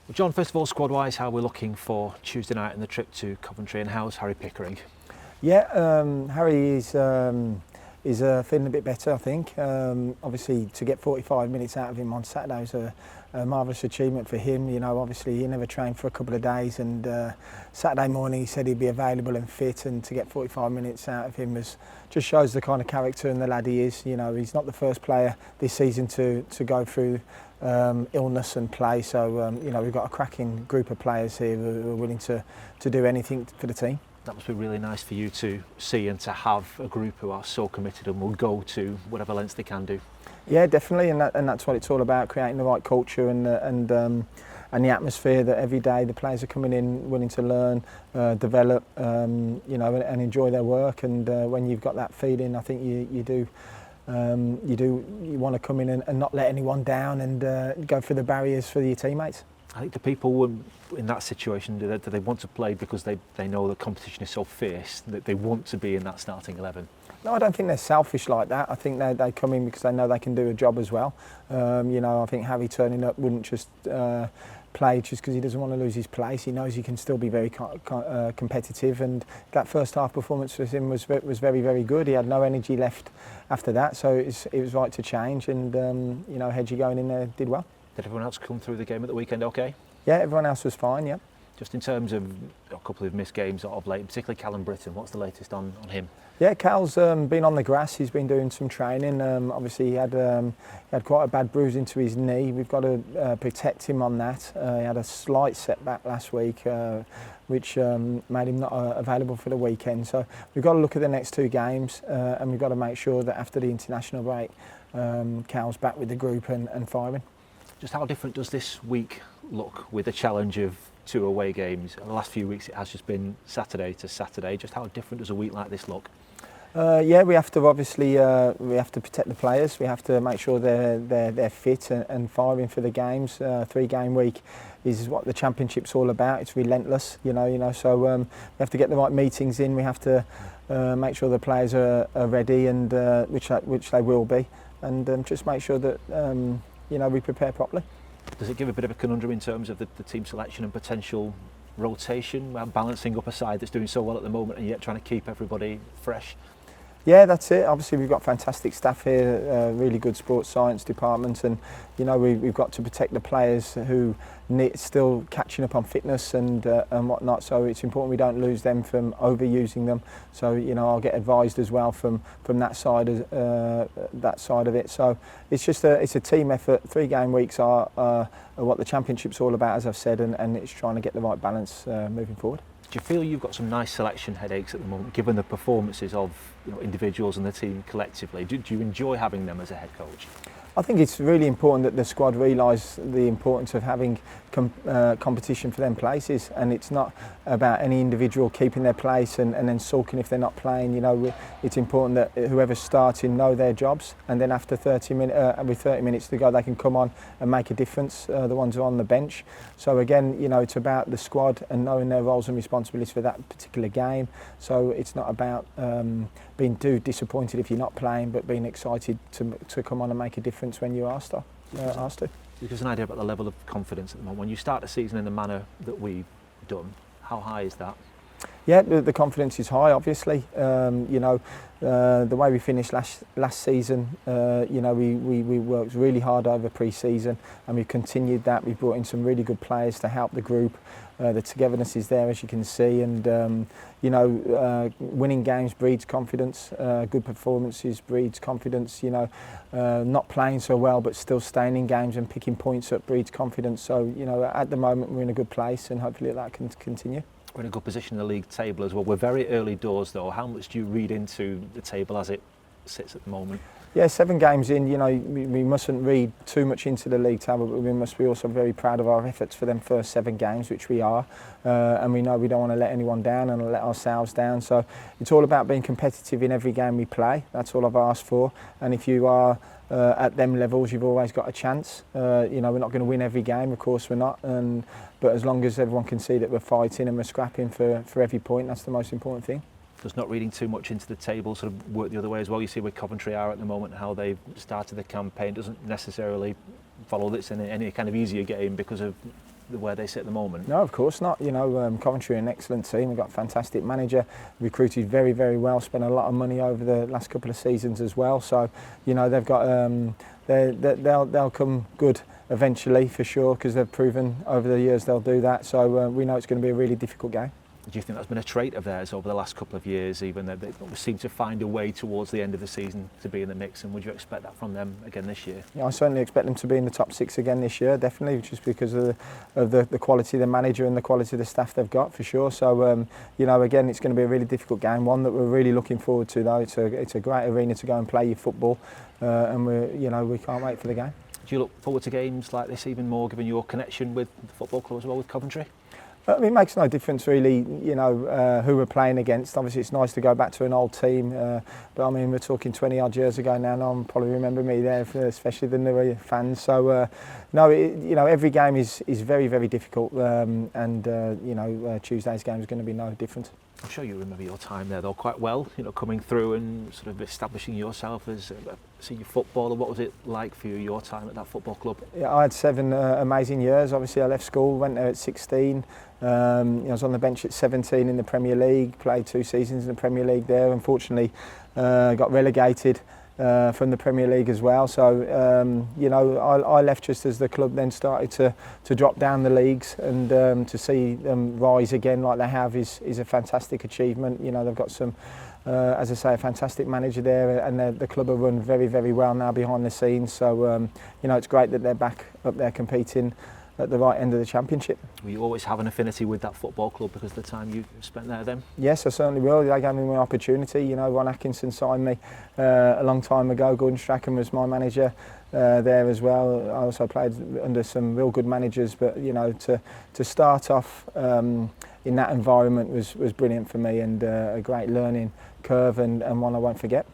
Well, John, first of all, squad-wise, how are we looking for Tuesday night and the trip to Coventry, and how's Harry Pickering? Yeah, Harry is feeling a bit better, I think. Obviously, to get 45 minutes out of him on Saturday was a marvellous achievement for him. You know, obviously he never trained for a couple of days, and Saturday morning he said he'd be available and fit, and to get 45 minutes out of him just shows the kind of character and the lad he is. You know, he's not the first player this season to go through illness and play, so you know, we've got a cracking group of players here who are willing to do anything for the team. That must be really nice for you to see and to have a group who are so committed and will go to whatever lengths they can do. Yeah, definitely, and that's what it's all about, creating the right culture and the atmosphere that every day the players are coming in willing to learn, develop, you know, and enjoy their work. And when you've got that feeling, I think you want to come in and not let anyone down and go through the barriers for your teammates. I think the people in that situation, do they want to play because they know the competition is so fierce that they want to be in that starting 11? No, I don't think they're selfish like that. I think they come in because they know they can do a job as well. You know, I think Harry turning up wouldn't just play just because he doesn't want to lose his place. He knows he can still be very competitive, and that first half performance for him was very, very good. He had no energy left after that, so it was right to change, and you know, Hedgie going in there did well. Did everyone else come through the game at the weekend okay? Yeah, everyone else was fine, yeah. Just in terms of a couple of missed games of late, particularly Callum Britton, what's the latest on him? Yeah, Cal's been on the grass. He's been doing some training. Obviously, he had quite a bad bruise into his knee. We've got to protect him on that. He had a slight setback last week, which made him not available for the weekend. So we've got to look at the next two games, and we've got to make sure that after the international break, Cal's back with the group and firing. Just how different does this week look with the challenge of 2 away games? In the last few weeks it has just been Saturday to Saturday. Just how different does a week like this look? Yeah, we have to obviously we have to protect the players. We have to make sure they're fit and firing for the games. 3-game week is what the championship's all about. It's relentless, you know. So we have to get the right meetings in. We have to make sure the players are ready, and which they will be, and just make sure that you know, we prepare properly. Does it give a bit of a conundrum in terms of the team selection and potential rotation, balancing up a side that's doing so well at the moment and yet trying to keep everybody fresh? Yeah, that's it. Obviously, we've got fantastic staff here, really good sports science department, and you know, we've got to protect the players who still catching up on fitness and whatnot. So it's important we don't lose them from overusing them. So you know, I'll get advised as well from that side of it. So it's just it's a team effort. 3-game weeks are what the championship's all about, as I've said, and it's trying to get the right balance moving forward. Do you feel you've got some nice selection headaches at the moment, given the performances of individuals and the team collectively? Do you enjoy having them as a head coach? I think it's really important that the squad realise the importance of having competition for them places, and it's not about any individual keeping their place and then sulking if they're not playing. You know, it's important that whoever's starting know their jobs, and then after 30 minutes to go, they can come on and make a difference. The ones who are on the bench. So again, you know, it's about the squad and knowing their roles and responsibilities for that particular game. So it's not about being too disappointed if you're not playing, but being excited to come on and make a difference when you are asked to. Give us an idea about the level of confidence at the moment. When you start the season in the manner that we've done, how high is that? Yeah, the confidence is high, obviously. You know, the way we finished last season, you know, we worked really hard over pre-season, and we've continued that. We've brought in some really good players to help the group. The togetherness is there, as you can see, and you know, winning games breeds confidence. Good performances breeds confidence. You know, not playing so well but still staying in games and picking points up breeds confidence. So you know, at the moment we're in a good place, and hopefully that can continue. We're in a good position in the league table as well. We're very early doors though. How much do you read into the table as it sits at the moment? Yeah, 7 games in, you know, we mustn't read too much into the league table, but we must be also very proud of our efforts for them first 7 games, which we are. And we know we don't want to let anyone down and let ourselves down. So it's all about being competitive in every game we play. That's all I've asked for. And if you are at them levels, you've always got a chance. You know, we're not going to win every game, of course we're not. But as long as everyone can see that we're fighting and we're scrapping for every point, that's the most important thing. Does not reading too much into the table sort of work the other way as well? You see where Coventry are at the moment, how they've started the campaign. Doesn't necessarily follow this in any kind of easier game because of where they sit at the moment? No, of course not. You know, Coventry are an excellent team. We've got a fantastic manager, recruited very, very well, spent a lot of money over the last couple of seasons as well. So, you know, they've got they'll come good eventually for sure, because they've proven over the years they'll do that. So we know it's going to be a really difficult game. Do you think that's been a trait of theirs over the last couple of years, even though they seem to find a way towards the end of the season to be in the mix, and would you expect that from them again this year? Yeah, I certainly expect them to be in the top 6 again this year, definitely, just because of the quality of the manager and the quality of the staff they've got, for sure. So, you know, again, it's going to be a really difficult game, one that we're really looking forward to, though. It's a great arena to go and play your football, and we can't wait for the game. Do you look forward to games like this even more, given your connection with the football club as well, with Coventry? I mean, it makes no difference really, you know, who we're playing against. Obviously, it's nice to go back to an old team, but I mean, we're talking 20 odd years ago now. No one probably remember me there, especially the newer fans. So, no, you know, every game is very, very difficult, and you know, Tuesday's game is going to be no different. I'm sure you remember your time there though quite well, you know, coming through and sort of establishing yourself as a senior footballer. What was it like for you, your time at that football club? Yeah, I had 7 amazing years. Obviously, I left school, went there at 16. I was on the bench at 17 in the Premier League, played 2 seasons in the Premier League there. Unfortunately, got relegated from the Premier League as well. So, you know, I left just as the club then started to drop down the leagues, and to see them rise again like they have is a fantastic achievement. You know, they've got some, as I say, a fantastic manager there, and the club are run very, very well now behind the scenes. So, you know, it's great that they're back up there competing at the right end of the championship. Will you always have an affinity with that football club because of the time you spent there then? Yes, I certainly will. They gave me an opportunity. You know, Ron Atkinson signed me a long time ago. Gordon Strachan was my manager there as well. I also played under some real good managers, but you know, to start off in that environment was brilliant for me, and a great learning curve, and one I won't forget.